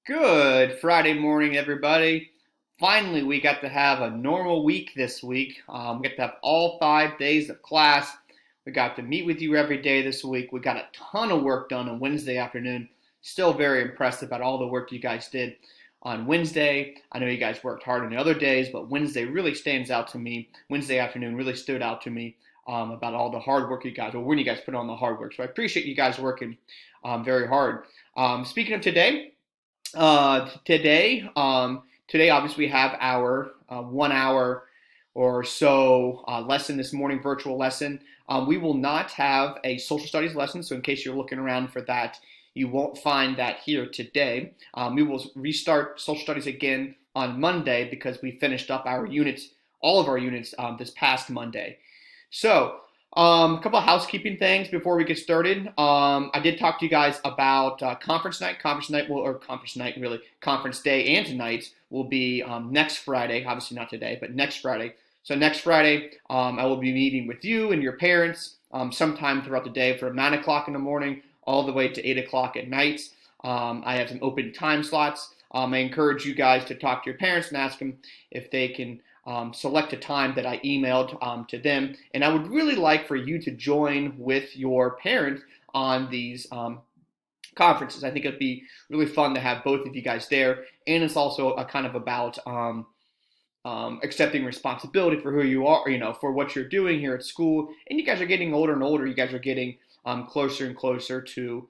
Good Friday morning, everybody. Finally, we got to have a normal week this week. We got to have all 5 days of class. We got to meet with you every day this week. We got a ton of work done on Wednesday afternoon. Still very impressed about all the work you guys did on Wednesday. I know you guys worked hard on the other days, but Wednesday really stands out to me. Wednesday afternoon really stood out to me about all the hard work you guys, or when you guys put on the hard work. So I appreciate you guys working very hard. Speaking of today, today obviously we have our 1 hour or so lesson this morning, virtual lesson. We will not have a social studies lesson, so in case you're looking around for that, you won't find that here today. We will restart social studies again on Monday because we finished up our units, all of our units, this past Monday. So a couple of housekeeping things before we get started. I did talk to you guys about conference night. Conference day and tonight will be next Friday. Obviously not today, but next Friday. So next Friday, I will be meeting with you and your parents sometime throughout the day from 9 o'clock in the morning all the way to 8 o'clock at night. I have some open time slots. I encourage you guys to talk to your parents and ask them if they can select a time that I emailed to them. And I would really like for you to join with your parents on these conferences. I think it'd be really fun to have both of you guys there. And it's also a kind of about accepting responsibility for who you are, for what you're doing here at school. And you guys are getting older and older. You guys are getting closer and closer to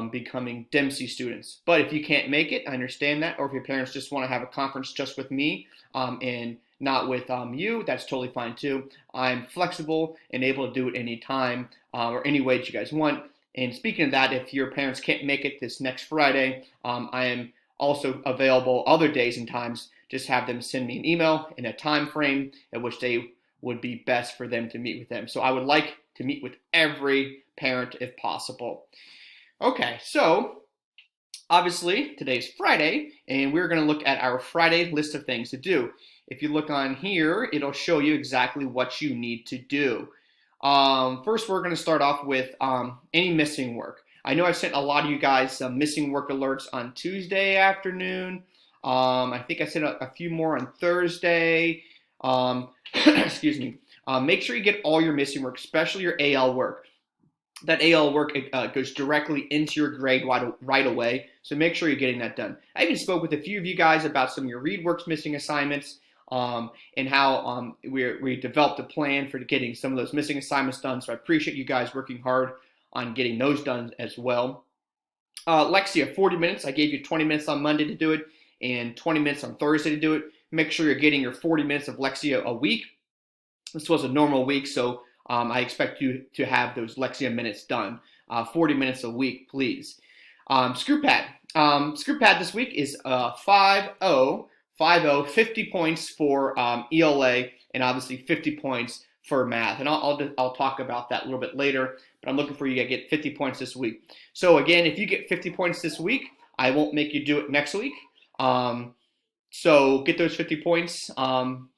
becoming Dempsey students. But if you can't make it, I understand that. Or if your parents just want to have a conference just with me and not with you, that's totally fine too. I'm flexible and able to do it anytime or any way that you guys want. And speaking of that, if your parents can't make it this next Friday, I am also available other days and times. Just have them send me an email in a time frame at which they would be best for them to meet with them. So I would like to meet with every parent if possible. Okay, so obviously today's Friday, and we're going to look at our Friday list of things to do. If you look on here, it'll show you exactly what you need to do. First, we're going to start off with any missing work. I know I sent a lot of you guys some missing work alerts on Tuesday afternoon. I think I sent a few more on Thursday. Excuse me. Make sure you get all your missing work, especially your AL work. That AL work goes directly into your grade right away, so make sure you're getting that done. I even spoke with a few of you guys about some of your ReadWorks missing assignments and how we developed a plan for getting some of those missing assignments done, so I appreciate you guys working hard on getting those done as well. Lexia, 40 minutes. I gave you 20 minutes on Monday to do it and 20 minutes on Thursday to do it. Make sure you're getting your 40 minutes of Lexia a week. This was a normal week, so I expect you to have those Lexia minutes done. 40 minutes a week, please. ScrewPad. ScrewPad this week is 50 points for ELA, and obviously 50 points for math. And I'll talk about that a little bit later, but I'm looking for you to get 50 points this week. So again, if you get 50 points this week, I won't make you do it next week. So get those 50 points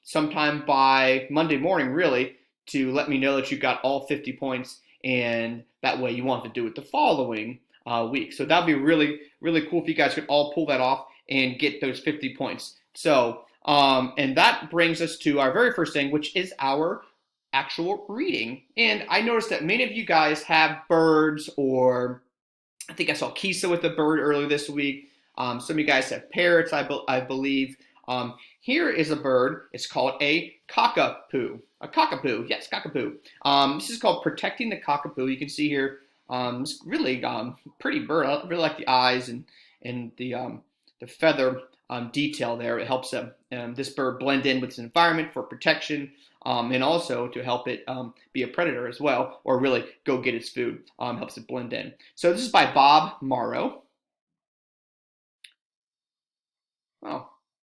sometime by Monday morning, really, to let me know that you got all 50 points, and that way you want to do it the following week. So that'd be really, really cool if you guys could all pull that off and get those 50 points. So, and that brings us to our very first thing, which is our actual reading. And I noticed that many of you guys have birds, or I think I saw Kisa with a bird earlier this week. Some of you guys have parrots, I believe. Here is a bird. It's called a cockapoo. A cockapoo, yes, cockapoo. This is called Protecting the Cockapoo. You can see here, it's really pretty bird. I really like the eyes and the feather detail there. It helps this bird blend in with its environment for protection, and also to help it be a predator as well, or really go get its food. Helps it blend in. So this is by Bob Morrow. Oh,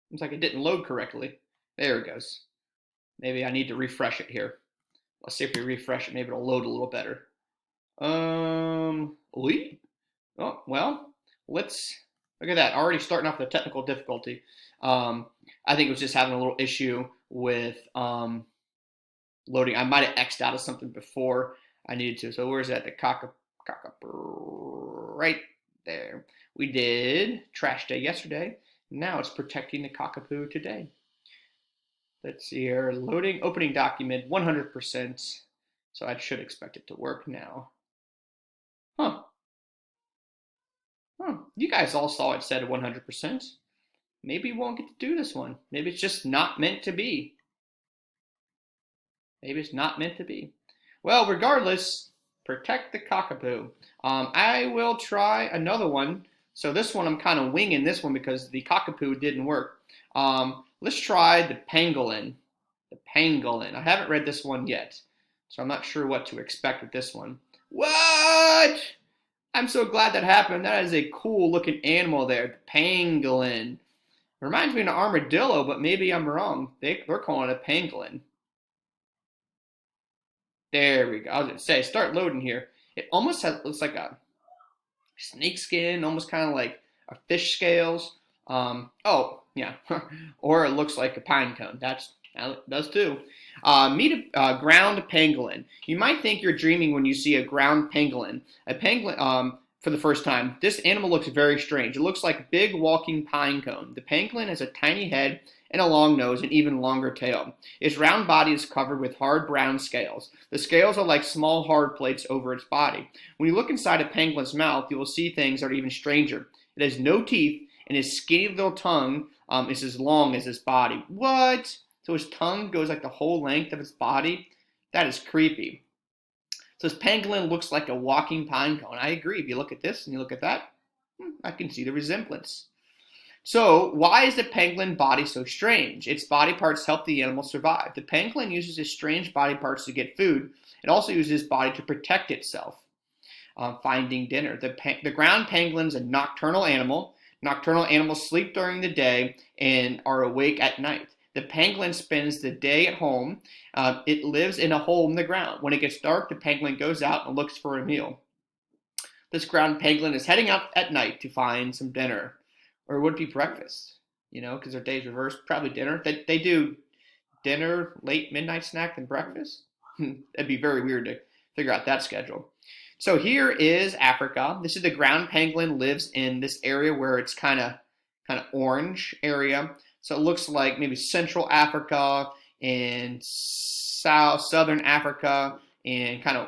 looks like it didn't load correctly. There it goes. Maybe I need to refresh it here. Let's see if we refresh it. Maybe it'll load a little better. Oh, well, let's look at that. Already starting off with a technical difficulty. I think it was just having a little issue with loading. I might have X'd out of something before I needed to. So where's that? The cockapoo right there. We did trash day yesterday. Now it's protecting the cockapoo today. Let's see here. Loading, opening document, 100%. So I should expect it to work now. Huh. You guys all saw it said 100%. Maybe we won't get to do this one. Maybe it's just not meant to be. Maybe it's not meant to be. Well, regardless, protect the cockapoo. I will try another one. So this one I'm kind of winging this one because the cockapoo didn't work. Let's try the pangolin. The pangolin. I haven't read this one yet, so I'm not sure what to expect with this one. What? I'm so glad that happened. That is a cool looking animal there. The pangolin. Reminds me of an armadillo, but maybe I'm wrong. They're calling it a pangolin. There we go. I was going to say, start loading here. It almost looks like a snake skin, almost kind of like a fish scales. Oh, yeah. Or it looks like a pine cone. That does too. Meet a ground pangolin. You might think you're dreaming when you see a ground pangolin. A pangolin, for the first time, this animal looks very strange. It looks like a big walking pine cone. The pangolin has a tiny head and a long nose and even longer tail. Its round body is covered with hard brown scales. The scales are like small hard plates over its body. When you look inside a pangolin's mouth, you will see things that are even stranger. It has no teeth, and its skinny little tongue is as long as its body. What? So its tongue goes like the whole length of its body? That is creepy. So this pangolin looks like a walking pine cone. I agree. If you look at this and you look at that, I can see the resemblance. So why is the pangolin body so strange? Its body parts help the animal survive. The pangolin uses its strange body parts to get food. It also uses its body to protect itself, finding dinner. The ground pangolin is a nocturnal animal. Nocturnal animals sleep during the day and are awake at night. The pangolin spends the day at home. It lives in a hole in the ground. When it gets dark, the pangolin goes out and looks for a meal. This ground pangolin is heading out at night to find some dinner. Or would it be breakfast? You know, because their day's reversed. Probably dinner. They do dinner, late midnight snack, then breakfast. That'd be very weird to figure out that schedule. So here is Africa. This is the ground pangolin lives in this area where it's kind of orange area. So it looks like maybe Central Africa and Southern Africa and kind of,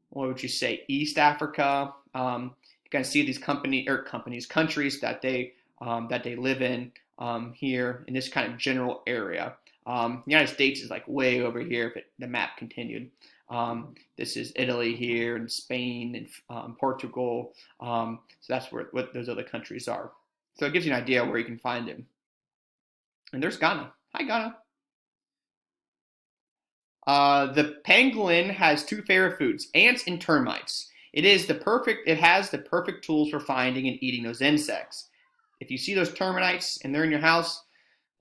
what would you say, East Africa. You can see these countries that they live in here in this kind of general area. The United States is like way over here if the map continued. This is Italy here and Spain and Portugal. So that's what those other countries are. So it gives you an idea where you can find them. And there's Ghana. Hi, Ghana. The pangolin has two favorite foods, ants and termites. It has the perfect tools for finding and eating those insects. If you see those termites and they're in your house,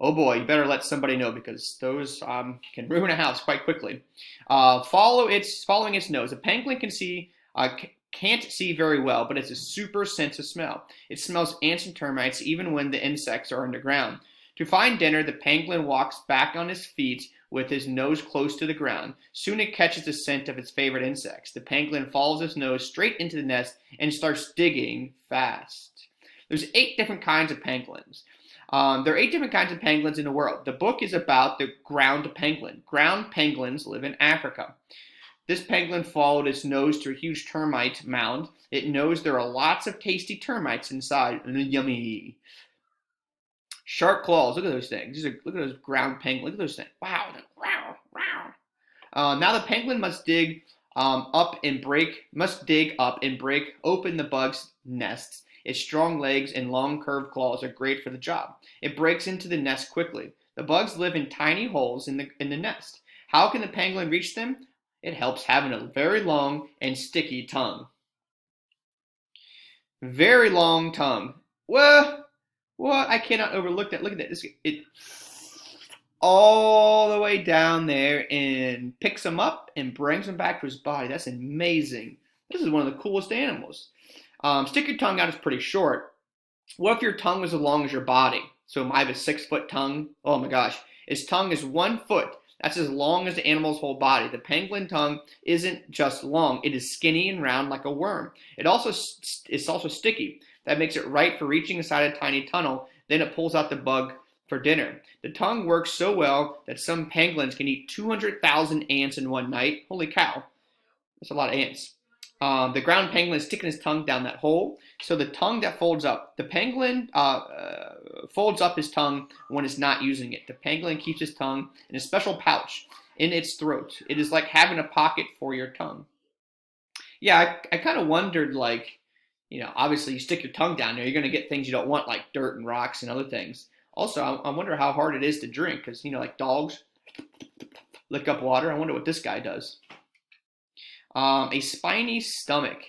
oh boy, you better let somebody know because those can ruin a house quite quickly. Following its nose. A pangolin can't see very well, but it's a super sense of smell. It smells ants and termites even when the insects are underground. To find dinner, the pangolin walks back on his feet with his nose close to the ground. Soon it catches the scent of its favorite insects. The pangolin follows his nose straight into the nest and starts digging fast. There's 8 different kinds of pangolins. There are 8 different kinds of pangolins in the world. The book is about the ground pangolin. Ground pangolins live in Africa. This pangolin followed its nose to a huge termite mound. It knows there are lots of tasty termites inside. Yummy. Sharp claws. Look at those things. Look at those ground pangolins. Look at those things. Wow. Now the pangolin must dig up and break open the bug's nests. Its strong legs and long curved claws are great for the job. It breaks into the nest quickly. The bugs live in tiny holes in the nest. How can the pangolin reach them? It helps having a very long and sticky tongue. Very long tongue. What? I cannot overlook that. Look at that. It all the way down there and picks them up and brings them back to his body. That's amazing. This is one of the coolest animals. Stick your tongue out is pretty short. What if your tongue was as long as your body? So I have a 6-foot tongue. Oh my gosh. Its tongue is 1 foot. That's as long as the animal's whole body. The pangolin tongue isn't just long. It is skinny and round like a worm. It's also sticky. that makes it right for reaching inside a tiny tunnel. Then it pulls out the bug for dinner. The tongue works so well that some pangolins can eat 200,000 ants in one night. Holy cow, that's a lot of ants. The ground pangolin is sticking his tongue down that hole. So the tongue that folds up, the pangolin folds up his tongue when it's not using it. The pangolin keeps his tongue in a special pouch in its throat. It is like having a pocket for your tongue. Yeah, I kind of wondered, like, obviously you stick your tongue down there, you're going to get things you don't want, like dirt and rocks and other things. Also, I wonder how hard it is to drink, because, like dogs lick up water. I wonder what this guy does. A spiny stomach.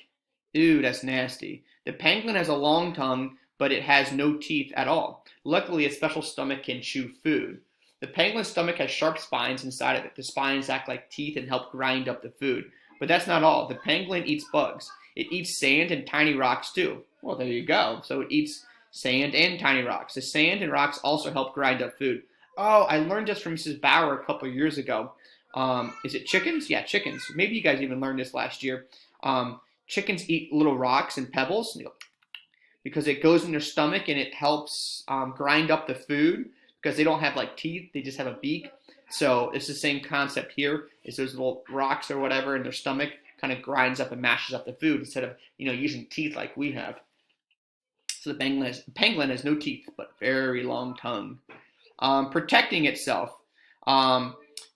Ooh, that's nasty. The pangolin has a long tongue, but it has no teeth at all. Luckily, its special stomach can chew food. The pangolin's stomach has sharp spines inside of it. The spines act like teeth and help grind up the food. But that's not all. The pangolin eats bugs. It eats sand and tiny rocks too. Well, there you go. So it eats sand and tiny rocks. The sand and rocks also help grind up food. Oh, I learned this from Mrs. Bauer a couple years ago. Is it chickens? Yeah, chickens. Maybe you guys even learned this last year. Chickens eat little rocks and pebbles because it goes in their stomach and it helps grind up the food, because they don't have like teeth, they just have a beak. So it's the same concept here. Is those little rocks or whatever in their stomach kind of grinds up and mashes up the food instead of using teeth like we have. So the pangolin has no teeth but very long tongue. Protecting itself.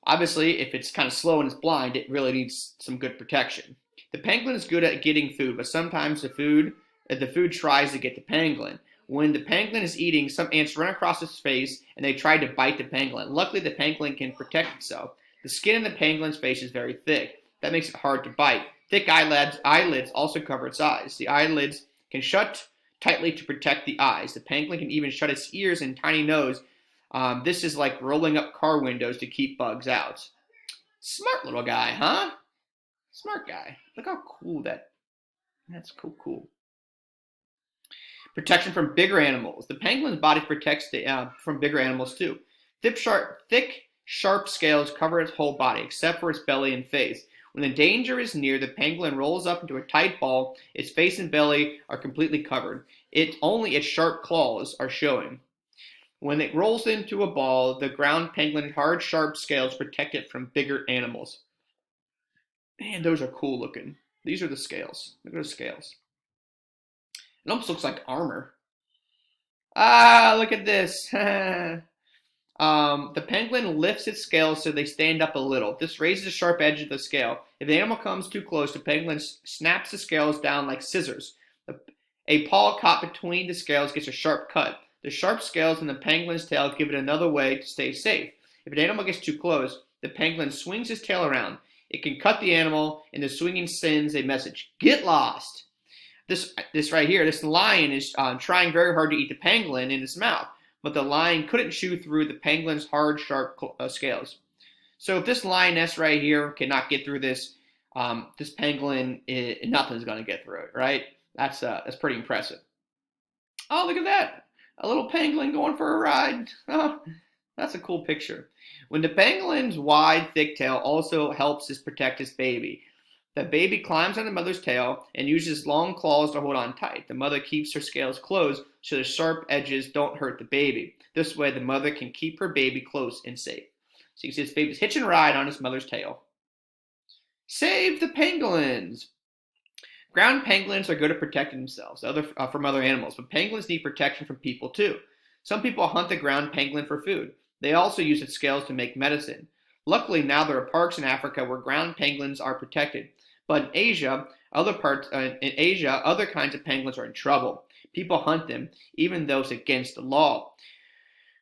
Obviously, if it's kind of slow and it's blind, it really needs some good protection. The pangolin is good at getting food, but sometimes the food tries to get the pangolin. When the pangolin is eating, some ants run across its face and they try to bite the pangolin. Luckily, the pangolin can protect itself. The skin in the pangolin's face is very thick. That makes it hard to bite. Thick eyelids also cover its eyes. The eyelids can shut tightly to protect the eyes. The pangolin can even shut its ears and tiny nose. This is like rolling up car windows to keep bugs out. Smart little guy, huh? Smart guy. Look how cool that's cool. Protection from bigger animals. The pangolin's body protects from bigger animals too. Thick, sharp scales cover its whole body, except for its belly and face. When the danger is near, the pangolin rolls up into a tight ball. Its face and belly are completely covered. Only its sharp claws are showing. When it rolls into a ball, the ground pangolin's hard, sharp scales protect it from bigger animals. Man, those are cool looking. These are the scales. Look at those scales. It almost looks like armor. Ah, look at this. The pangolin lifts its scales so they stand up a little. This raises the sharp edge of the scale. If the animal comes too close, the pangolin snaps the scales down like scissors. A paw caught between the scales gets a sharp cut. The sharp scales in the pangolin's tail give it another way to stay safe. If an animal gets too close, the pangolin swings his tail around. It can cut the animal, and the swinging sends a message: get lost! This right here, this lion is trying very hard to eat the pangolin in its mouth, but the lion couldn't chew through the pangolin's hard, sharp scales. So if this lioness right here cannot get through this, this pangolin, nothing's going to get through it, right? That's pretty impressive. Oh, look at that! A little pangolin going for a ride. Oh, that's a cool picture. When the pangolin's wide, thick tail also helps it protect its baby. The baby climbs on the mother's tail and uses long claws to hold on tight. The mother keeps her scales closed so the sharp edges don't hurt the baby. This way, the mother can keep her baby close and safe. So you can see this baby's hitching a ride on his mother's tail. Save the pangolins! Ground pangolins are good at protecting themselves from other animals, but pangolins need protection from people too. Some people hunt the ground pangolin for food. They also use its scales to make medicine. Luckily, now there are parks in Africa where ground pangolins are protected. But in Asia, other kinds of pangolins are in trouble. People hunt them, even though it's against the law.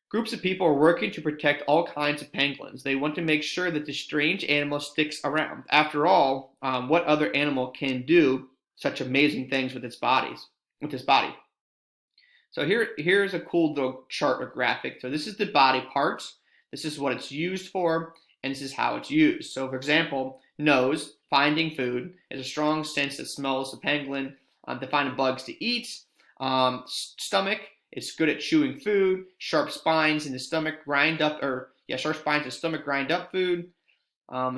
Groups of people are working to protect all kinds of pangolins. They want to make sure that the strange animal sticks around. After all, what other animal can do such amazing things with its body? So here's a cool little chart or graphic. So this is the body parts. This is what it's used for, and this is how it's used. So for example, nose, finding food, is a strong sense that smells the pangolin to find bugs to eat. Stomach, it's good at chewing food. Sharp spines in the stomach grind up food.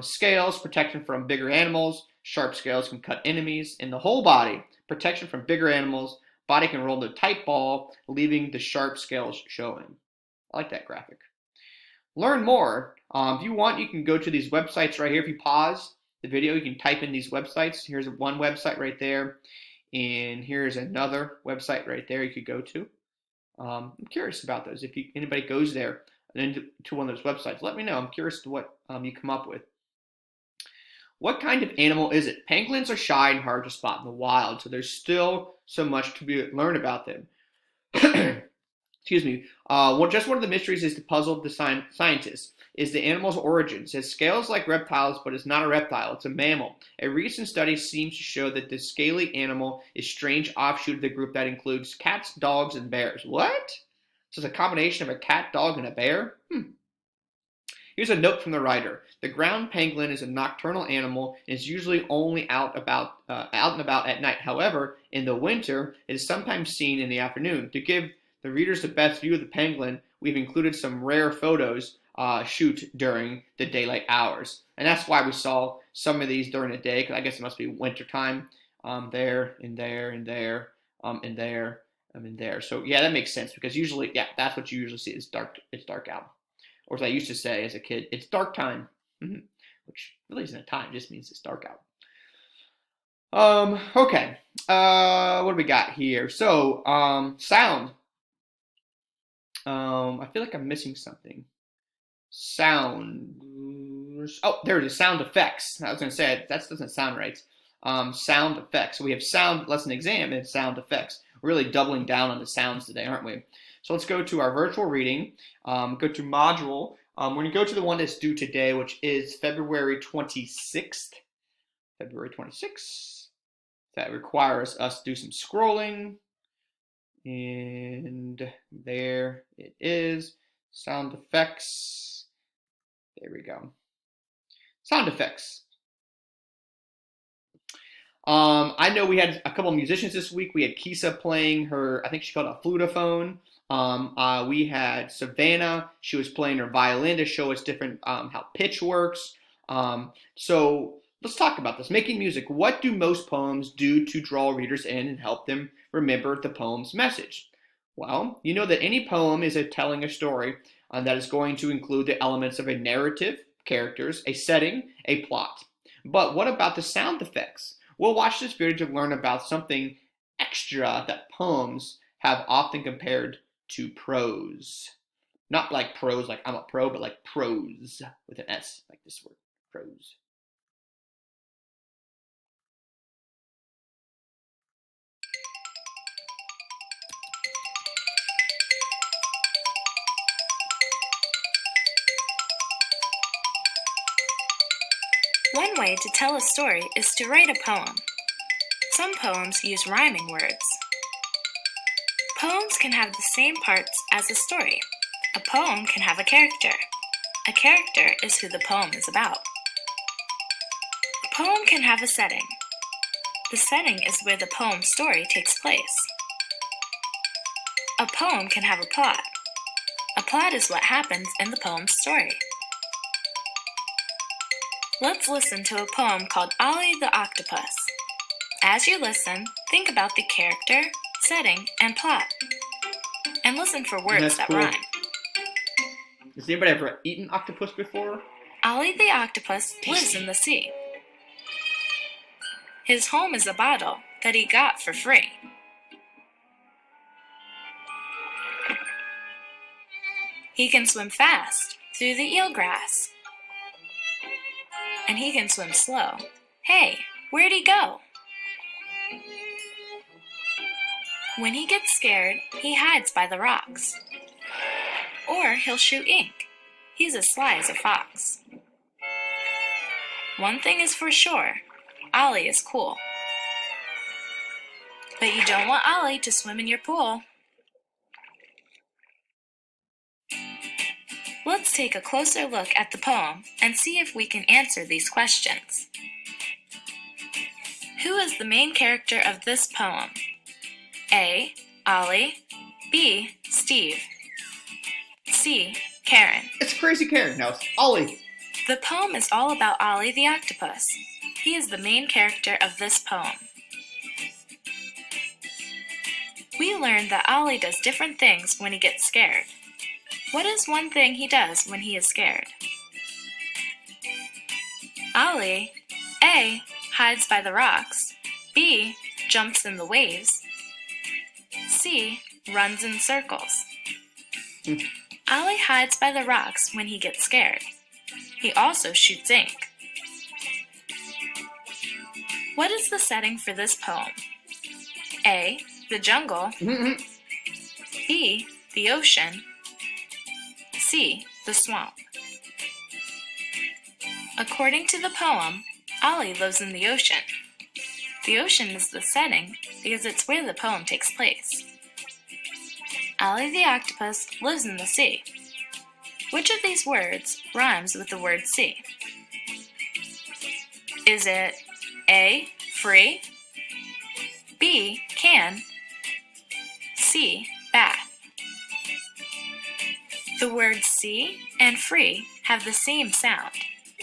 Scales, protection from bigger animals. Sharp scales can cut enemies. In the whole body, protection from bigger animals, Body can roll into a tight ball, leaving the sharp scales showing. I like that graphic. Learn more. If you want, you can go to these websites right here. If you pause the video, you can type in these websites. Here's one website right there, and here's another website right there you could go to. I'm curious about those. If anybody goes there and to one of those websites, let me know. I'm curious to what you come up with. What kind of animal is it? Pangolins are shy and hard to spot in the wild, so there's still so much to learn about them. Excuse me. Just one of the mysteries is to puzzle the scientists is the animal's origins. It has scales like reptiles, but it's not a reptile. It's a mammal. A recent study seems to show that the scaly animal is a strange offshoot of the group that includes cats, dogs, and bears. What? So it's a combination of a cat, dog, and a bear? Here's a note from the writer. The ground pangolin is a nocturnal animal and is usually only out and about at night. However, in the winter, it is sometimes seen in the afternoon. To give the readers the best view of the pangolin, we've included some rare photos shoot during the daylight hours. And that's why we saw some of these during the day, because I guess it must be winter time. There, and there, and there, and there, and there. So yeah, that makes sense, because usually, yeah, that's what you usually see. It's dark out. Or as I used to say as a kid, it's dark time. Which really isn't a time, it just means it's dark out. Okay. What do we got here? So, sound. I feel like I'm missing something. Sound. Oh, there it is. Sound effects. I was going to say, that doesn't sound right. Sound effects. So we have sound lesson exam and sound effects. We're really doubling down on the sounds today, aren't we? So let's go to our virtual reading. Go to module. We're going to go to the one that's due today, which is February 26th. February 26th. That requires us to do some scrolling. And there it is. Sound effects. There we go. Sound effects. I know we had a couple of musicians this week. We had Kisa playing her, I think she called it a flutophone. We had Savannah. She was playing her violin to show us different how pitch works. So let's talk about this. Making music. What do most poems do to draw readers in and help them remember the poem's message? Well, you know that any poem is telling a story that is going to include the elements of a narrative, characters, a setting, a plot. But what about the sound effects? We'll watch this video to learn about something extra that poems have often compared to prose. Not like prose, like I'm a pro, but like prose with an S, like this word, prose. One way to tell a story is to write a poem. Some poems use rhyming words. Poems can have the same parts as a story. A poem can have a character. A character is who the poem is about. A poem can have a setting. The setting is where the poem's story takes place. A poem can have a plot. A plot is what happens in the poem's story. Let's listen to a poem called Ollie the Octopus. As you listen, think about the character, setting, and plot. And listen for words that rhyme. Has anybody ever eaten octopus before? Ollie the Octopus lives in the sea. His home is a bottle that he got for free. He can swim fast through the eelgrass. And he can swim slow. Hey, where'd he go? When he gets scared, he hides by the rocks. Or he'll shoot ink. He's as sly as a fox. One thing is for sure, Ollie is cool. But you don't want Ollie to swim in your pool. Let's take a closer look at the poem and see if we can answer these questions. Who is the main character of this poem? A. Ollie. B. Steve. C. Karen. It's Crazy Karen. No, it's Ollie. The poem is all about Ollie the Octopus. He is the main character of this poem. We learned that Ollie does different things when he gets scared. What is one thing he does when he is scared? Ollie A. hides by the rocks, B. jumps in the waves, C. runs in circles. Ollie hides by the rocks when he gets scared. He also shoots ink. What is the setting for this poem? A. the jungle, B. the ocean, C. the swamp. According to the poem, Ollie lives in the ocean. The ocean is the setting because it's where the poem takes place. Ollie the octopus lives in the sea. Which of these words rhymes with the word sea? Is it A. free, B. can, C. bath? The words sea and free have the same sound.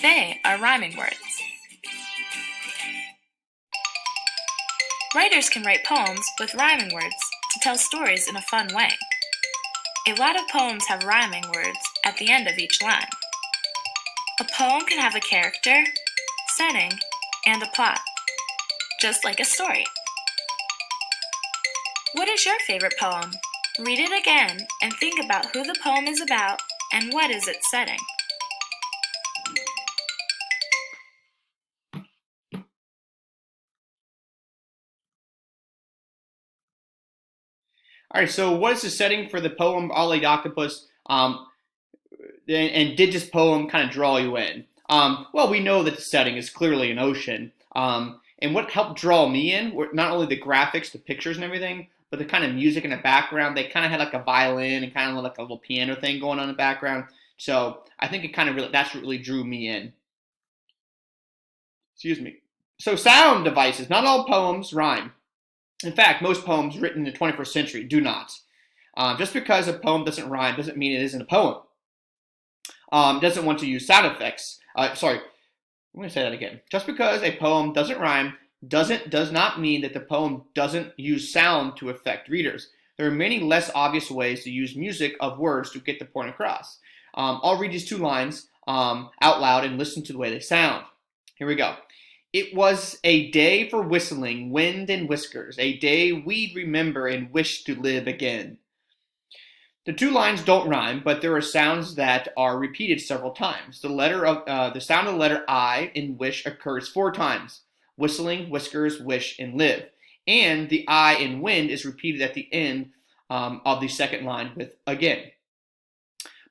They are rhyming words. Writers can write poems with rhyming words to tell stories in a fun way. A lot of poems have rhyming words at the end of each line. A poem can have a character, setting, and a plot, just like a story. What is your favorite poem? Read it again and think about who the poem is about and what is its setting. All right, so what is the setting for the poem Ollie the Octopus? And did this poem kind of draw you in? Well, we know that the setting is clearly an ocean. And what helped draw me in were not only the graphics, the pictures and everything, but the kind of music in the background. They kind of had like a violin and kind of like a little piano thing going on in the background. So I think it kind of really, that's what really drew me in. Excuse me. So sound devices. Not all poems rhyme. In fact, most poems written in the 21st century do not. Just because a poem doesn't rhyme doesn't mean it isn't a poem. Doesn't want to use sound effects. I'm going to say that again. Just because a poem doesn't rhyme does not mean that the poem doesn't use sound to affect readers. There are many less obvious ways to use music of words to get the point across. I'll read these two lines out loud and listen to the way they sound. Here we go. It was a day for whistling, wind and whiskers, a day we'd remember and wish to live again. The two lines don't rhyme, but there are sounds that are repeated several times. The sound of the letter I in wish occurs 4 times. Whistling, whiskers, wish, and live. And the I in wind is repeated at the end of the second line with again.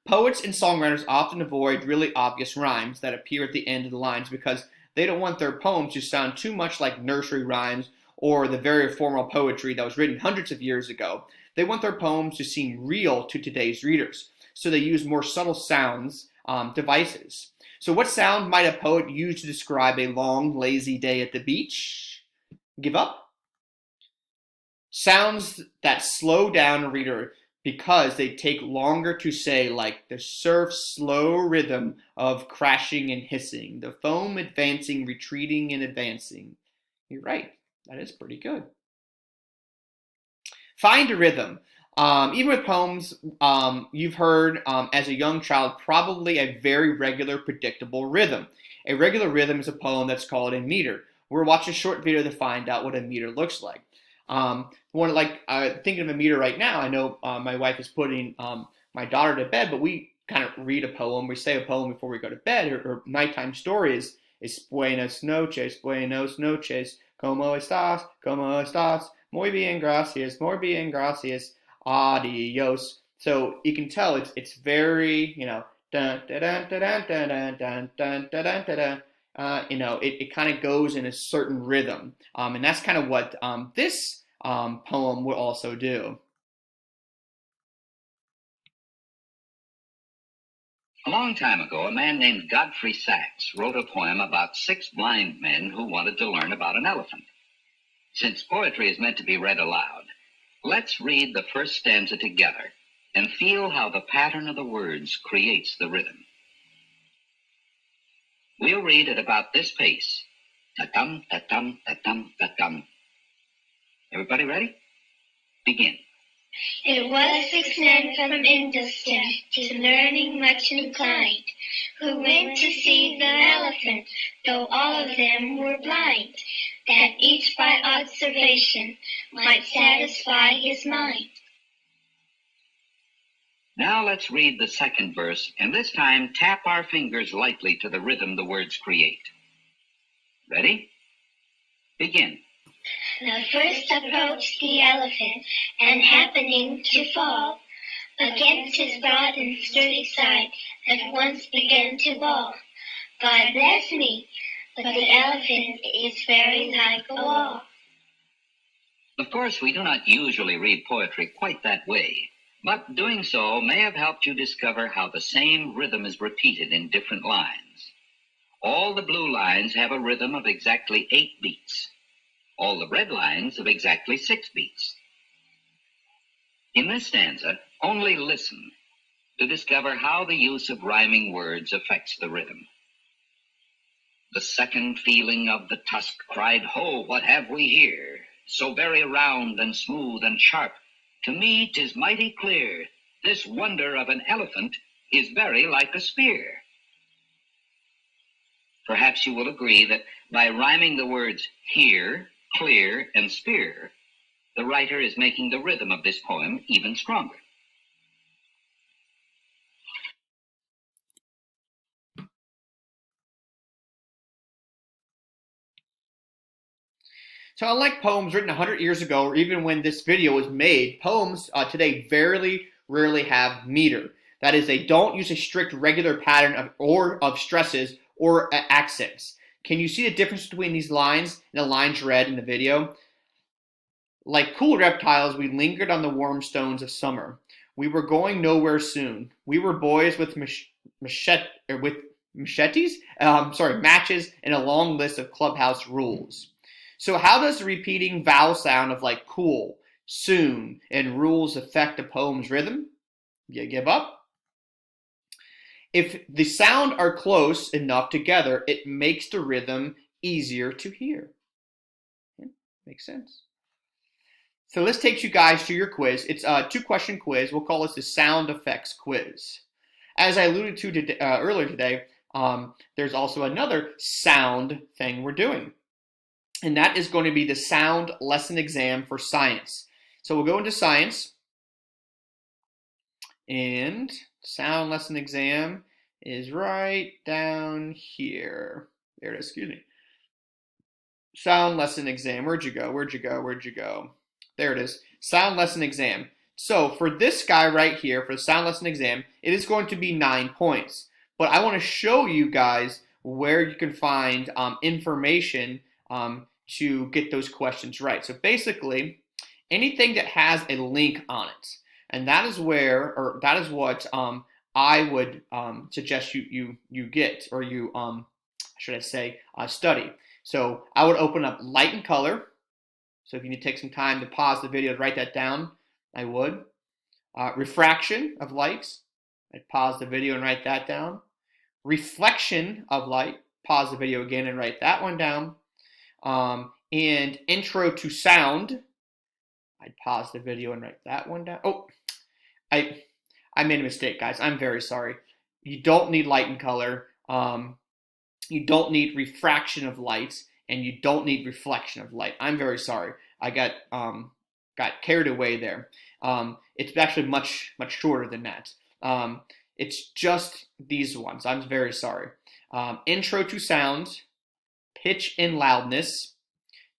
Poets and songwriters often avoid really obvious rhymes that appear at the end of the lines because they don't want their poems to sound too much like nursery rhymes or the very formal poetry that was written hundreds of years ago. They want their poems to seem real to today's readers, so they use more subtle sounds devices. So what sound might a poet use to describe a long, lazy day at the beach? Give up? Sounds that slow down a reader because they take longer to say, like the surf's slow rhythm of crashing and hissing, the foam advancing, retreating, and advancing. You're right. That is pretty good. Find a rhythm. Even with poems, you've heard as a young child probably a very regular, predictable rhythm. A regular rhythm is a poem that's called a meter. We'll watch a short video to find out what a meter looks like. Thinking of a meter right now, I know my wife is putting my daughter to bed, but we kind of read a poem. We say a poem before we go to bed. Her nighttime story is buenas noches, ¿cómo estás? ¿Cómo estás? Muy bien, gracias, adios. So you can tell it's very, dun, dun, dun, dun, dun, dun, dun, dun, dun, dun, dun. It kind of goes in a certain rhythm. And that's kind of what this poem will also do. A long time ago, a man named Godfrey Sachs wrote a poem about 6 blind men who wanted to learn about an elephant. Since poetry is meant to be read aloud, let's read the first stanza together and feel how the pattern of the words creates the rhythm. We'll read at about this pace. Ta-tum, ta-tum, ta-tum, ta-tum. Everybody ready? Begin. It was 6 men from Indostan, to learning much inclined, who went to see the elephant, though all of them were blind, that each by observation might satisfy his mind. Now let's read the second verse, and this time tap our fingers lightly to the rhythm the words create. Ready? Begin. The first approached the elephant, and happening to fall against his broad and sturdy side, at once began to bawl. God bless me, but the elephant is very like a wall. Of course, we do not usually read poetry quite that way, but doing so may have helped you discover how the same rhythm is repeated in different lines. All the blue lines have a rhythm of exactly 8 beats. All the red lines of exactly 6 beats. In this stanza, only listen to discover how the use of rhyming words affects the rhythm. The second feeling of the tusk cried, "Ho, what have we here? So very round and smooth and sharp. To me 'tis mighty clear. This wonder of an elephant is very like a spear." Perhaps you will agree that by rhyming the words here, clear, and spear, the writer is making the rhythm of this poem even stronger. So unlike poems written 100 years ago, or even when this video was made, poems today very rarely have meter. That is, they don't use a strict regular pattern of stresses or accents. Can you see the difference between these lines and the lines read in the video? Like cool reptiles, we lingered on the warm stones of summer. We were going nowhere soon. We were boys with matches and a long list of clubhouse rules. So how does the repeating vowel sound of like cool, soon, and rules affect a poem's rhythm? You give up? If the sound are close enough together, it makes the rhythm easier to hear. Yeah, makes sense. So this takes you guys to your quiz. It's a 2-question quiz. We'll call this the sound effects quiz. As I alluded to earlier today, there's also another sound thing we're doing. And that is going to be the sound lesson exam for science. So we'll go into science. And sound lesson exam is right down here. There it is, excuse me. Sound lesson exam. Where'd you go? Where'd you go? Where'd you go? There it is. Sound lesson exam. So for this guy right here, for the sound lesson exam, it is going to be 9 points. But I want to show you guys where you can find information to get those questions right. So basically, anything that has a link on it, and that is where, or that is what I would suggest you get, or you should I say study. So I would open up light and color. So if you need to take some time to pause the video to write that down, I would. Refraction of light, I'd pause the video and write that down. Reflection of light, pause the video again and write that one down. And intro to sound, I'd pause the video and write that one down. Oh, I made a mistake, guys. I'm very sorry. You don't need light and color. You don't need refraction of light, and you don't need reflection of light. I'm very sorry. I got carried away there. It's actually much shorter than that. It's just these ones. I'm very sorry. Intro to sound, pitch and loudness,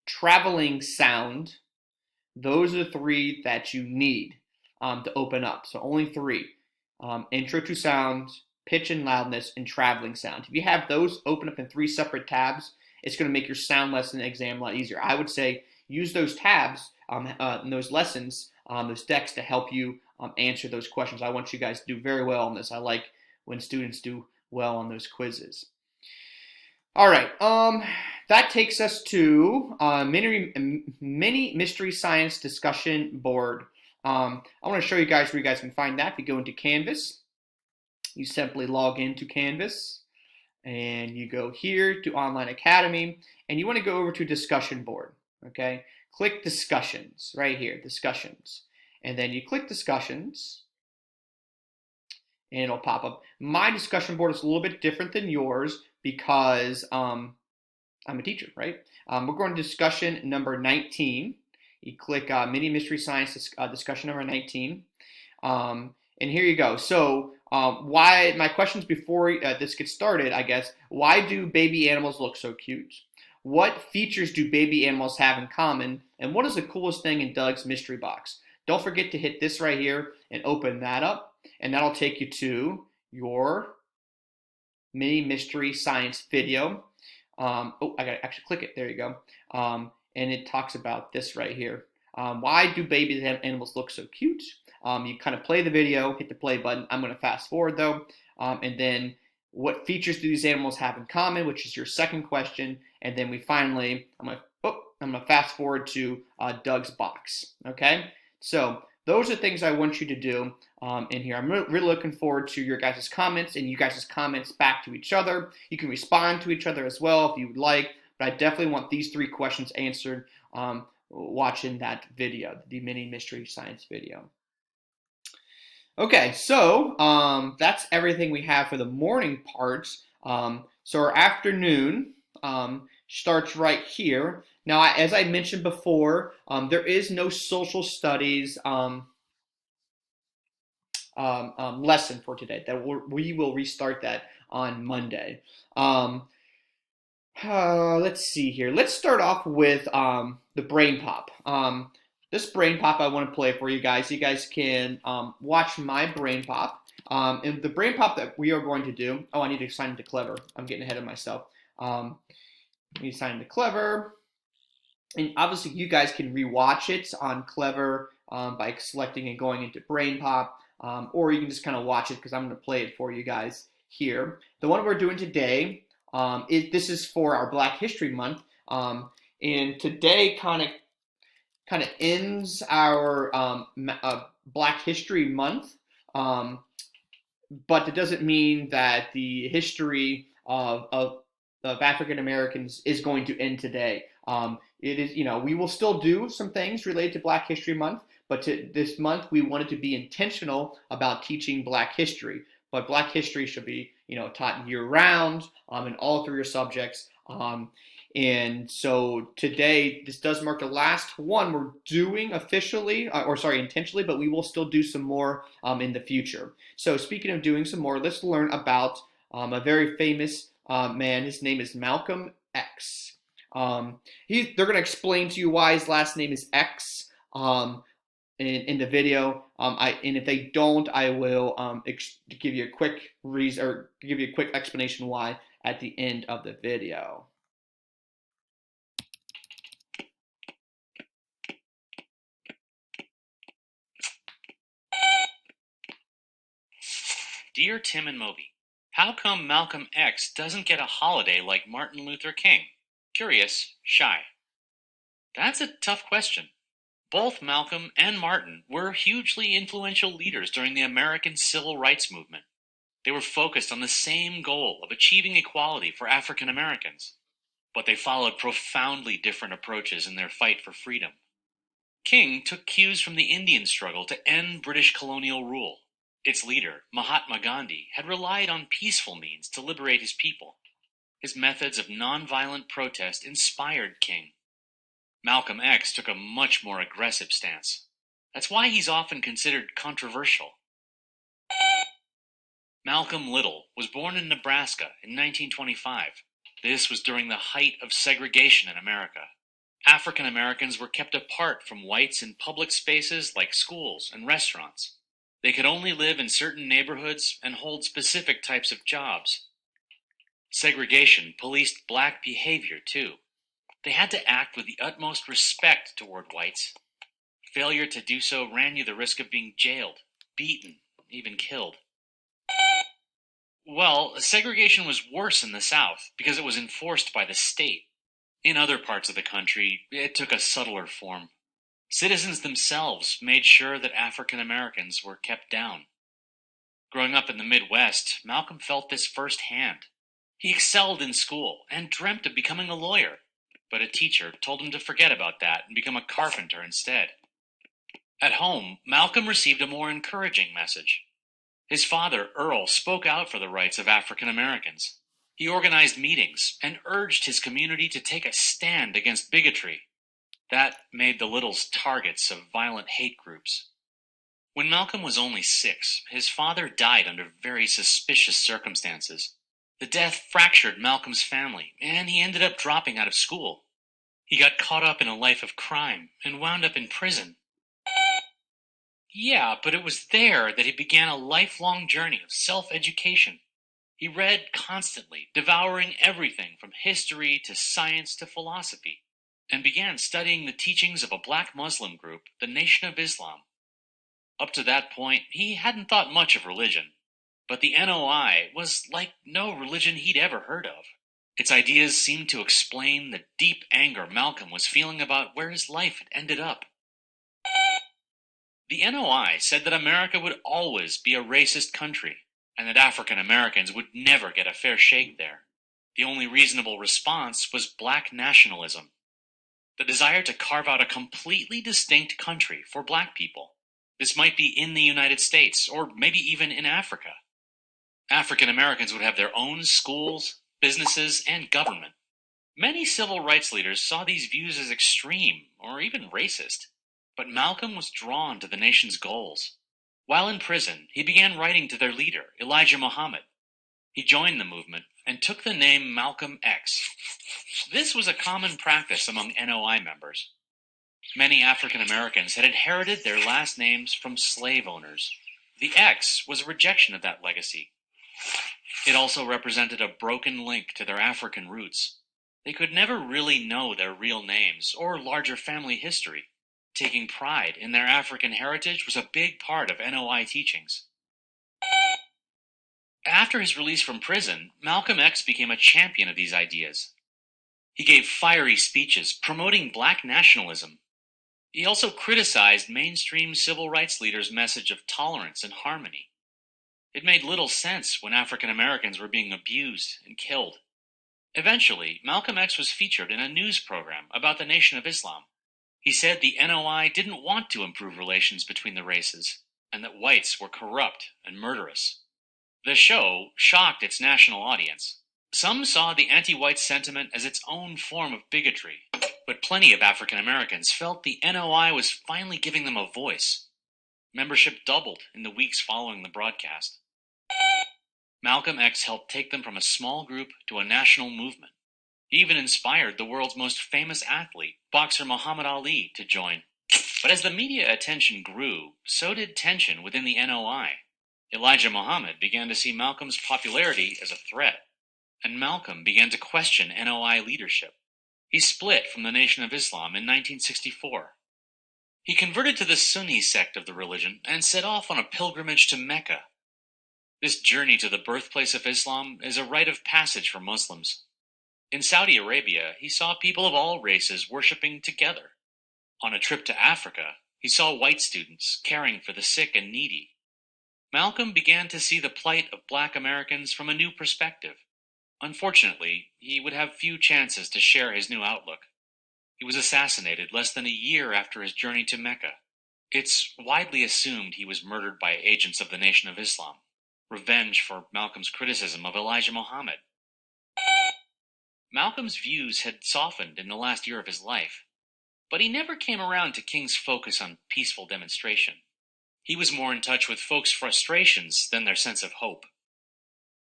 traveling sound. Those are the 3 that you need to open up. So only 3. Intro to sound, pitch and loudness, and traveling sound. If you have those open up in 3 separate tabs, it's going to make your sound lesson exam a lot easier. I would say use those tabs in those lessons, those decks to help you answer those questions. I want you guys to do very well on this. I like when students do well on those quizzes. All right, that takes us to mini mystery science discussion board. I want to show you guys where you guys can find that. If you go into Canvas, you simply log into Canvas, and you go here to Online Academy, and you want to go over to discussion board. Okay, click discussions right here, discussions. And then you click discussions and it'll pop up. My discussion board is a little bit different than yours because I'm a teacher, right? We're going to discussion number 19. You click Mini Mystery Science discussion number 19. And here you go. So why, my questions before this gets started, I guess, why do baby animals look so cute? What features do baby animals have in common? And what is the coolest thing in Doug's mystery box? Don't forget to hit this right here and open that up. And that'll take you to your Mini Mystery Science video. I gotta actually click it. There you go. And it talks about this right here. Why do baby animals look so cute? You kind of play the video, hit the play button. I'm going to fast forward though. And then what features do these animals have in common, which is your second question. And then we finally, I'm going to fast forward to Doug's box. Okay. So those are things I want you to do in here. I'm really looking forward to your guys' comments and you guys' comments back to each other. You can respond to each other as well if you would like, but I definitely want these 3 questions answered watching that video, the Mini Mystery Science video. Okay, so that's everything we have for the morning parts. So our afternoon starts right here. Now, as I mentioned before, there is no social studies lesson for today. We will restart that on Monday. Let's see here. Let's start off with the brain pop. This brain pop I want to play for you guys. You guys can watch my brain pop. And the brain pop that we are going to do, I need to sign into Clever. I'm getting ahead of myself. I need to sign into Clever. And obviously you guys can rewatch it on Clever by selecting and going into brain pop. Or you can just kind of watch it because I'm going to play it for you guys here. The one we're doing today, this is for our Black History Month. And today kind of ends our Black History Month, but it doesn't mean that the history of African Americans is going to end today. It is, we will still do some things related to Black History Month, but this month we wanted to be intentional about teaching Black history. But Black history should be, taught year-round in all 3 subjects. And so today, this does mark the last one we're doing officially, intentionally, but we will still do some more in the future. So speaking of doing some more, let's learn about a very famous man. His name is Malcolm X. They're going to explain to you why his last name is X in the video. And if they don't, I will give you a quick explanation why at the end of the video. Dear Tim and Moby, how come Malcolm X doesn't get a holiday like Martin Luther King? Curious, shy. That's a tough question. Both Malcolm and Martin were hugely influential leaders during the American Civil Rights Movement. They were focused on the same goal of achieving equality for African Americans, but they followed profoundly different approaches in their fight for freedom. King took cues from the Indian struggle to end British colonial rule. Its leader, Mahatma Gandhi, had relied on peaceful means to liberate his people. His methods of nonviolent protest inspired King. Malcolm X took a much more aggressive stance. That's why he's often considered controversial. Malcolm Little was born in Nebraska in 1925. This was during the height of segregation in America. African Americans were kept apart from whites in public spaces like schools and restaurants. They could only live in certain neighborhoods and hold specific types of jobs. Segregation policed black behavior, too. They had to act with the utmost respect toward whites. Failure to do so ran you the risk of being jailed, beaten, even killed. Well, segregation was worse in the South because it was enforced by the state. In other parts of the country, it took a subtler form. Citizens themselves made sure that African Americans were kept down. Growing up in the Midwest, Malcolm felt this firsthand. He excelled in school and dreamt of becoming a lawyer. but a teacher told him to forget about that and become a carpenter instead. At home, Malcolm received a more encouraging message. His father, Earl, spoke out for the rights of African Americans. He organized meetings and urged his community to take a stand against bigotry. That made the Littles targets of violent hate groups. When Malcolm was only 6, his father died under very suspicious circumstances. The death fractured Malcolm's family, and he ended up dropping out of school. He got caught up in a life of crime and wound up in prison. Yeah, but it was there that he began a lifelong journey of self-education. He read constantly, devouring everything from history to science to philosophy, and began studying the teachings of a black Muslim group, the Nation of Islam. Up to that point, he hadn't thought much of religion, but the NOI was like no religion he'd ever heard of. Its ideas seemed to explain the deep anger Malcolm was feeling about where his life had ended up. The NOI said that America would always be a racist country, and that African Americans would never get a fair shake there. The only reasonable response was black nationalism, the desire to carve out a completely distinct country for black people. This might be in the United States, or maybe even in Africa. African Americans would have their own schools, businesses, and government. Many civil rights leaders saw these views as extreme, or even racist. But Malcolm was drawn to the nation's goals. While in prison, he began writing to their leader, Elijah Muhammad. He joined the movement and took the name Malcolm X. This was a common practice among NOI members. Many African Americans had inherited their last names from slave owners. The X was a rejection of that legacy. It also represented a broken link to their African roots. They could never really know their real names or larger family history. Taking pride in their African heritage was a big part of NOI teachings. After his release from prison, Malcolm X became a champion of these ideas. He gave fiery speeches promoting black nationalism. He also criticized mainstream civil rights leaders' message of tolerance and harmony. It made little sense when African Americans were being abused and killed. Eventually, Malcolm X was featured in a news program about the Nation of Islam. He said the NOI didn't want to improve relations between the races, and that whites were corrupt and murderous. The show shocked its national audience. Some saw the anti-white sentiment as its own form of bigotry, but plenty of African Americans felt the NOI was finally giving them a voice. Membership doubled in the weeks following the broadcast. Malcolm X helped take them from a small group to a national movement. He even inspired the world's most famous athlete, boxer Muhammad Ali, to join. But as the media attention grew, so did tension within the NOI. Elijah Muhammad began to see Malcolm's popularity as a threat, and Malcolm began to question NOI leadership. He split from the Nation of Islam in 1964. He converted to the Sunni sect of the religion and set off on a pilgrimage to Mecca. This journey to the birthplace of Islam is a rite of passage for Muslims. In Saudi Arabia, he saw people of all races worshiping together. On a trip to Africa, he saw white students caring for the sick and needy. Malcolm began to see the plight of black Americans from a new perspective. Unfortunately, he would have few chances to share his new outlook. He was assassinated less than a year after his journey to Mecca. It's widely assumed he was murdered by agents of the Nation of Islam. Revenge for Malcolm's criticism of Elijah Muhammad. Malcolm's views had softened in the last year of his life, but he never came around to King's focus on peaceful demonstration. He was more in touch with folks' frustrations than their sense of hope.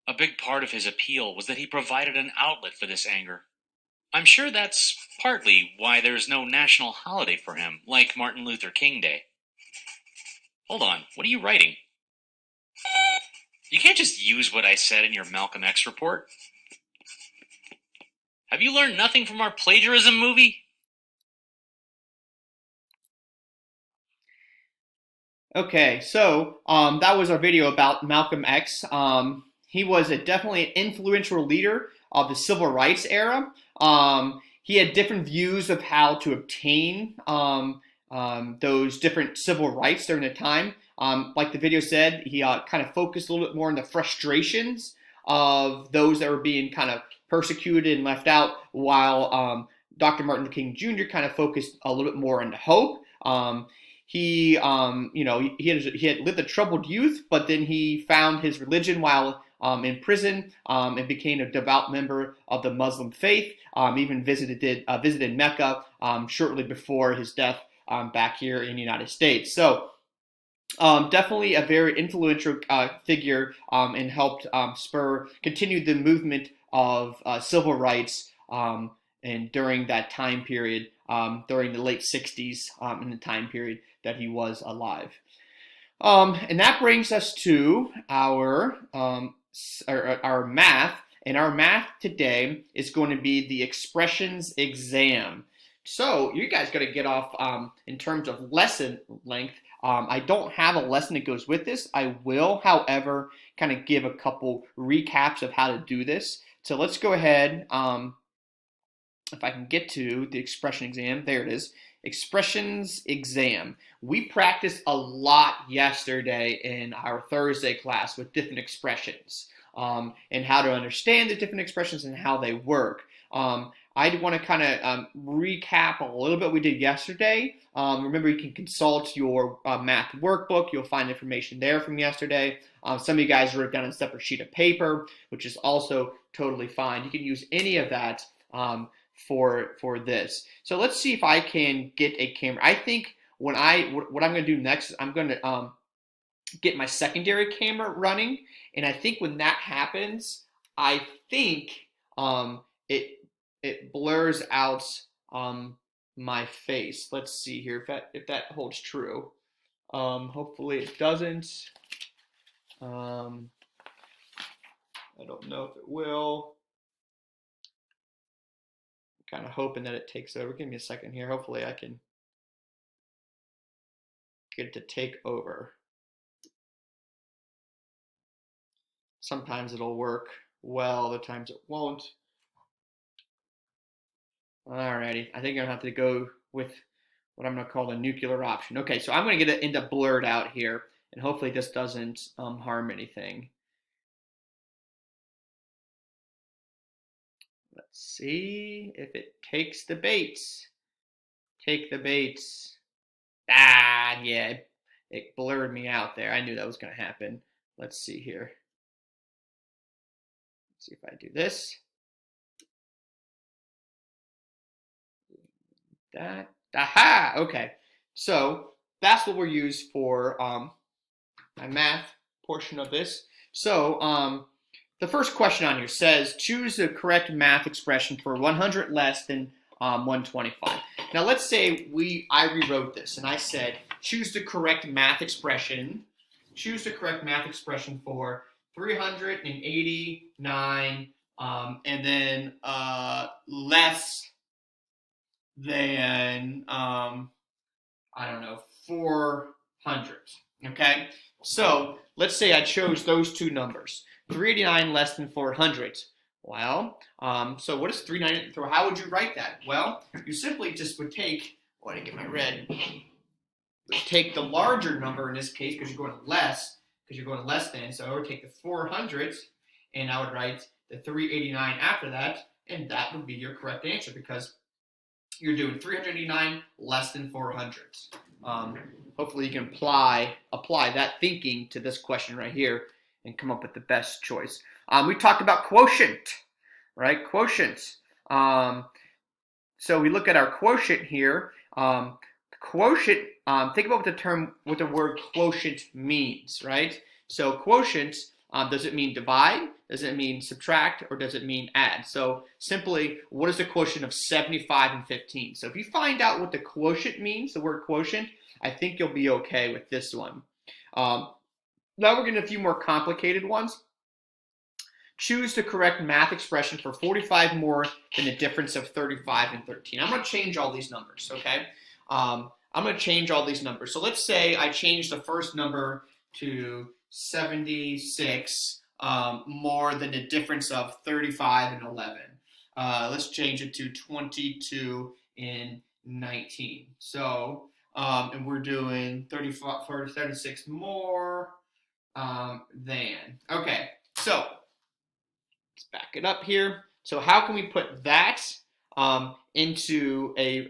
A big part of his appeal was that he provided an outlet for this anger. I'm sure that's partly why there's no national holiday for him, like Martin Luther King Day. Hold on, what are you writing? You can't just use what I said in your Malcolm X report. Have you learned nothing from our plagiarism movie? Okay, so that was our video about Malcolm X. He was definitely an influential leader of the civil rights era. He had different views of how to obtain those different civil rights during the time. Like the video said, he kind of focused a little bit more on the frustrations of those that were being kind of persecuted and left out, while Dr. Martin Luther King Jr. kind of focused a little bit more on hope. He had lived a troubled youth, but then he found his religion while in prison and became a devout member of the Muslim faith. Even visited Mecca shortly before his death back here in the United States. So definitely a very influential figure and helped continue the movement of civil rights and during that time period, during the late 60s, in the time period that he was alive. And that brings us to our math. And our math today is going to be the expressions exam. So you guys got to get off in terms of lesson length. I don't have a lesson that goes with this. I will, however, kind of give a couple recaps of how to do this. So let's go ahead. If I can get to the expression exam, there it is. Expressions exam. We practiced a lot yesterday in our Thursday class with different expressions and how to understand the different expressions and how they work. I want to kind of recap a little bit what we did yesterday. Remember, you can consult your math workbook. You'll find information there from yesterday. Some of you guys wrote it down on a separate sheet of paper, which is also totally fine. You can use any of that for this. So let's see if I can get a camera. I think what I'm going to do next is I'm going to get my secondary camera running, and I think when that happens, I think it blurs out my face. Let's see here if that holds true. Hopefully it doesn't. I don't know if it will. I'm kind of hoping that it takes over. Give me a second here. Hopefully I can get it to take over. Sometimes it'll work well, other times it won't. Alrighty, I think I'm gonna have to go with what I'm gonna call the nuclear option. Okay, so I'm gonna get it into blurred out here, and hopefully this doesn't harm anything. Let's see if it takes the baits. Take the baits. Ah, yeah, it blurred me out there. I knew that was gonna happen. Let's see here. Let's see if I do this. That. Aha! Okay. So that's what we'll use for my math portion of this. So the first question on here says, choose the correct math expression for 100 less than 125. Now let's say I rewrote this and I said, choose the correct math expression. Choose the correct math expression for 389 and then less than I don't know, 400. Okay, so let's say I chose those two numbers, 389 less than 400. Well, so what is 389? How would you write that? Well, you simply just would take, oh, I didn't get my red. Take the larger number in this case because you're going to less than. So I would take the 400 and I would write the 389 after that, and that would be your correct answer because you're doing 389 less than 400. Hopefully you can apply that thinking to this question right here and come up with the best choice. We talked about quotient, right? Quotient. So we look at our quotient here. Quotient, think about what the word quotient means, right? So quotient, does it mean divide? Does it mean subtract? Or does it mean add? So simply, what is the quotient of 75 and 15? So if you find out what the quotient means, the word quotient, I think you'll be okay with this one. Now we're getting a few more complicated ones. Choose the correct math expression for 45 more than the difference of 35 and 13. I'm going to change all these numbers, okay? I'm going to change all these numbers. So let's say I change the first number to 76 more than the difference of 35 and 11. Let's change it to 22 and 19. So, and we're doing 36 more than. Okay, so let's back it up here. So how can we put that into a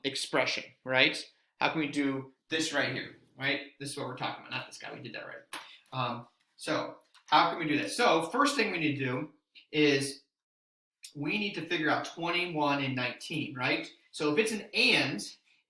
expression, right? How can we do this right here, right? This is what we're talking about, not this guy. We did that right. So how can we do this? So first thing we need to do is we need to figure out 21 and 19, right? So if it's an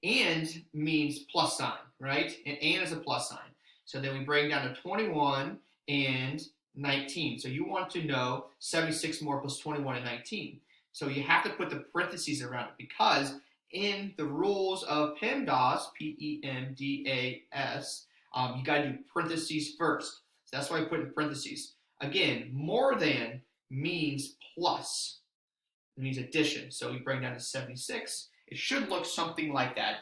and means plus sign, right? And is a plus sign. So then we bring down to 21 and 19. So you want to know 76 more plus 21 and 19. So you have to put the parentheses around it because in the rules of PEMDAS, PEMDAS, you got to do parentheses first. So that's why I put in parentheses. Again, more than means plus. It means addition. So we bring down to 76. It should look something like that.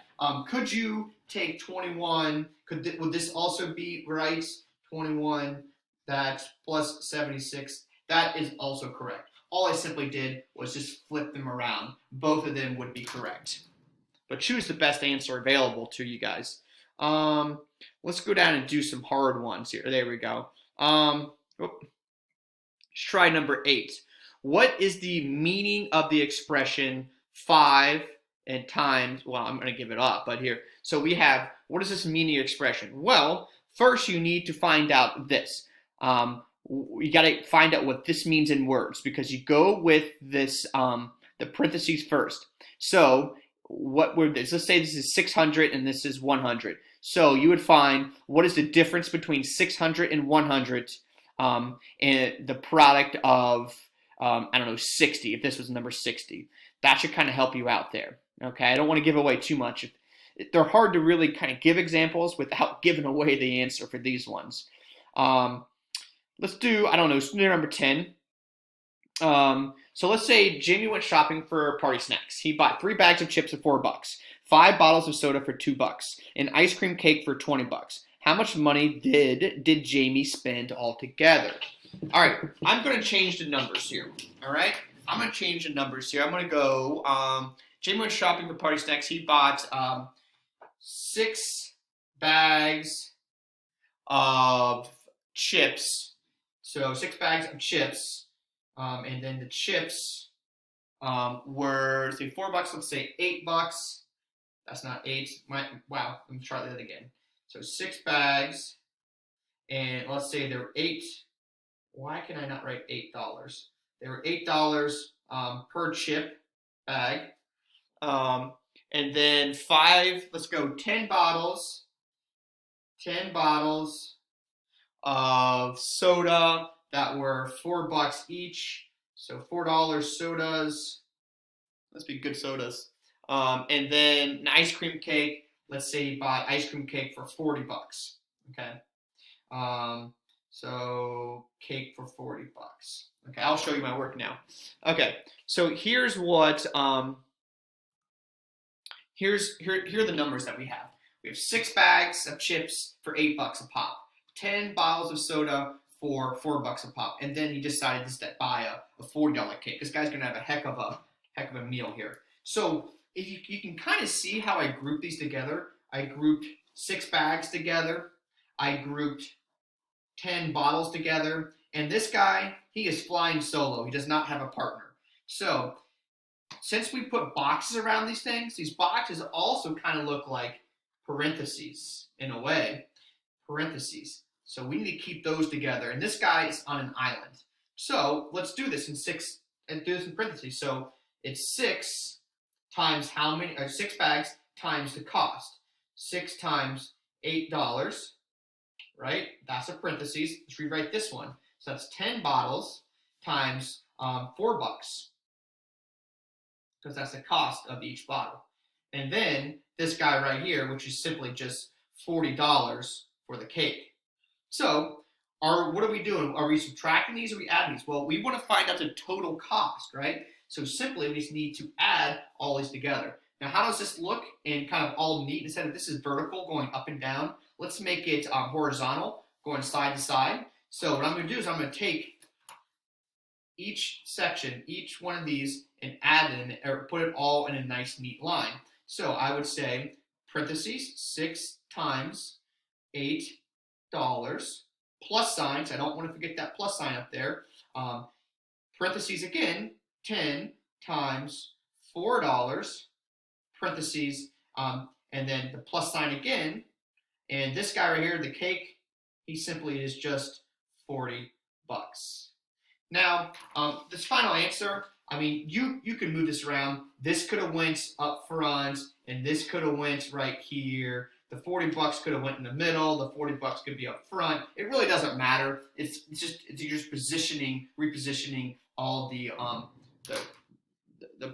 Could you take 21? Would this also be right? 21, that's plus 76. That is also correct. All I simply did was just flip them around. Both of them would be correct. But choose the best answer available to you guys. Let's go down and do some hard ones here. There we go. Let's try number 8. What is the meaning of the expression 5 and times? Well, I'm going to give it up, but here. So we have, what is this meaning expression? Well, first you need to find out this. You got to find out what this means in words because you go with this, the parentheses first. So what would this? Let's say this is 600 and this is 100. So you would find what is the difference between 600 and 100 and the product of, I don't know, 60, if this was number 60. That should kind of help you out there. Okay, I don't want to give away too much. They're hard to really kind of give examples without giving away the answer for these ones. Let's do, I don't know, number 10. So let's say Jamie went shopping for party snacks. He bought 3 bags of chips for $4, 5 bottles of soda for $2, an ice cream cake for $20. How much money did Jamie spend altogether? All right, I'm going to change the numbers here. All right, I'm going to change the numbers here. I'm going to go. Jamie went shopping for party snacks. He bought 6 bags of chips. So 6 bags of chips, and then the chips were say $4. Let's say $8. That's not 8. Wow, let me try that again. So 6 bags, and let's say there were 8. Why can I not write $8? There were $8 per chip bag, and then 5. Let's go 10 bottles. 10 bottles of soda that were $4 each. So $4 sodas. Must be good sodas. And then an ice cream cake. Let's say you bought ice cream cake for $40. Okay. So cake for $40. Okay, I'll show you my work now. Okay, so here's what here are the numbers that we have. We have 6 bags of chips for $8 a pop, 10 bottles of soda for $4 a pop, and then he decided to buy a $40 cake. This guy's gonna have a heck of a meal here. So if you can kind of see how I grouped these together. I grouped 6 bags together. I grouped 10 bottles together. And this guy, he is flying solo. He does not have a partner. So since we put boxes around these things, these boxes also kind of look like parentheses in a way. Parentheses. So we need to keep those together. And this guy is on an island. So let's do this in 6 and do this in parentheses. So it's 6 times how many, or 6 bags times the cost. 6 times $8, right? That's a parentheses. Let's rewrite this one. So that's 10 bottles times $4, because that's the cost of each bottle. And then this guy right here, which is simply just $40 for the cake. So what are we doing? Are we subtracting these or are we adding these? Well, we want to find out the total cost, right? So simply we just need to add all these together. Now, how does this look in kind of all neat? Instead of this is vertical going up and down, let's make it horizontal going side to side. So what I'm going to do is I'm going to take each section, each one of these, and add it or put it all in a nice neat line. So I would say parentheses 6 times $8 plus signs. I don't want to forget that plus sign up there. Parentheses again, 10 times $4, parentheses, and then the plus sign again. And this guy right here, the cake, he simply is just $40. Now, this final answer, I mean, you can move this around. This could have went up front, and this could have went right here. The $40 could have went in the middle. The $40 could be up front. It really doesn't matter. It's just you're just repositioning all the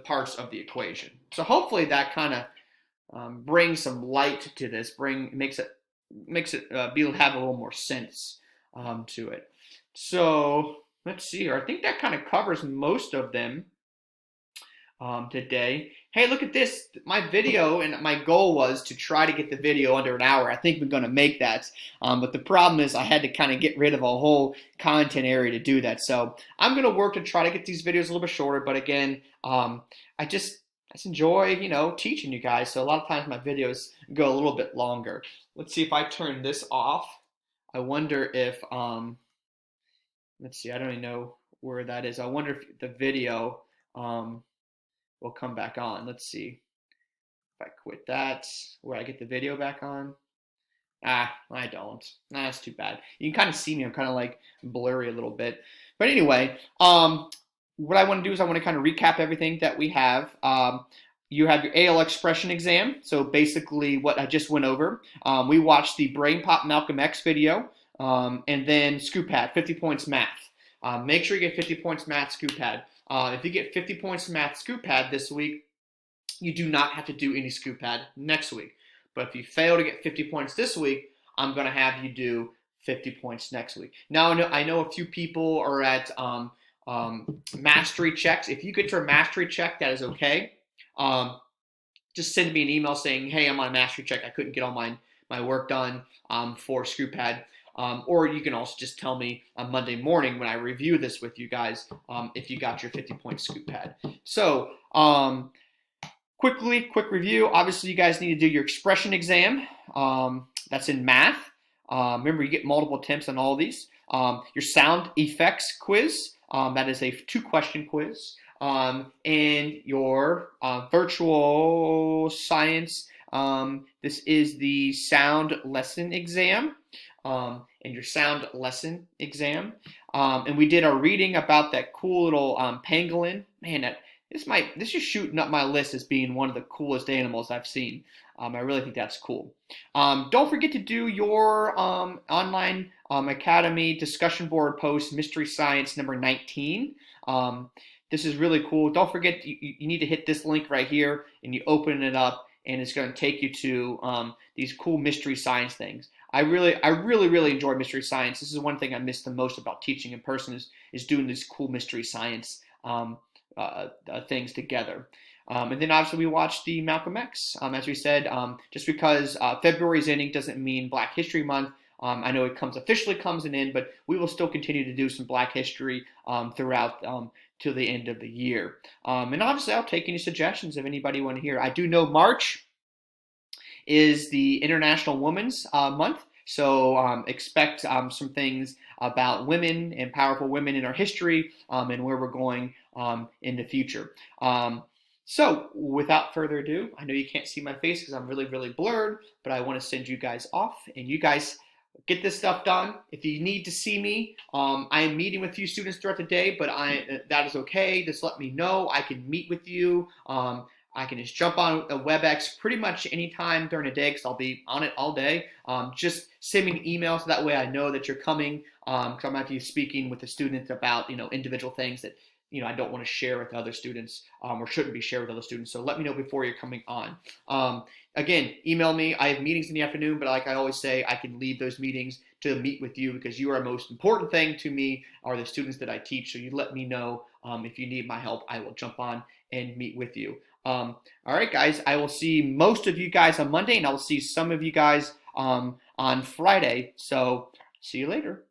parts of the equation. So hopefully that kind of brings some light to this. Makes it be able to have a little more sense to it. So let's see here. I think that kind of covers most of them today. Hey, look at this. My video, and my goal was to try to get the video under an hour. I think we're going to make that. But the problem is I had to kind of get rid of a whole content area to do that. So I'm going to work to try to get these videos a little bit shorter. But again, I just enjoy, teaching you guys. So a lot of times my videos go a little bit longer. Let's see if I turn this off. I wonder if, let's see, I don't even know where that is. I wonder if the video will come back on. Let's see. If I quit that, where I get the video back on. I don't. That's too bad. You can kind of see me. I'm kind of like blurry a little bit. But anyway, what I want to do is I want to kind of recap everything that we have. You have your AL expression exam. So basically what I just went over. We watched the Brain Pop Malcolm X video. And then SCOOPAD, 50 points math. Make sure you get 50 points math SCOOPAD. If you get 50 points math SCOOPAD this week, you do not have to do any SCOOPAD next week. But if you fail to get 50 points this week, I'm going to have you do 50 points next week. Now, I know a few people are at mastery checks. If you get to a mastery check, that is okay. Just send me an email saying, hey, I'm on a mastery check. I couldn't get all my work done for SCOOPAD. Or you can also just tell me on Monday morning when I review this with you guys if you got your 50-point SCOOPAD. So quick review. Obviously, you guys need to do your expression exam. That's in math. Remember, you get multiple attempts on all of these. Your sound effects quiz. That is a 2-question quiz. And your virtual science. This is the sound lesson exam. And your sound lesson exam. And we did our reading about that cool little pangolin. Man, this is shooting up my list as being one of the coolest animals I've seen. I really think that's cool. Don't forget to do your online Academy discussion board post, Mystery Science number 19. This is really cool. Don't forget, you need to hit this link right here, and you open it up, and it's going to take you to these cool Mystery Science things. I really enjoy Mystery Science. This is one thing I miss the most about teaching in person is doing these cool Mystery Science things together. And then obviously we watched the Malcolm X. As we said, just because February is ending doesn't mean Black History Month. I know it officially comes an end, but we will still continue to do some Black History throughout till the end of the year. And obviously I'll take any suggestions if anybody want to hear. I do know March is the International Women's Month. So expect some things about women and powerful women in our history and where we're going in the future. So without further ado, I know you can't see my face because I'm really blurred, but I want to send you guys off, and you guys get this stuff done. If you need to see me, I am meeting with a few students throughout the day, but that is okay. Just let me know. I can meet with you. I can just jump on a WebEx pretty much anytime during the day because I'll be on it all day. Just send me an email so that way I know that you're coming. Because I'm going to be speaking with the students about individual things that I don't want to share with other students or shouldn't be shared with other students. So let me know before you're coming on. Again, email me. I have meetings in the afternoon, but like I always say, I can leave those meetings to meet with you because you are the most important thing to me are the students that I teach. So you let me know if you need my help. I will jump on and meet with you. All right, guys, I will see most of you guys on Monday, and I will see some of you guys on Friday. So see you later.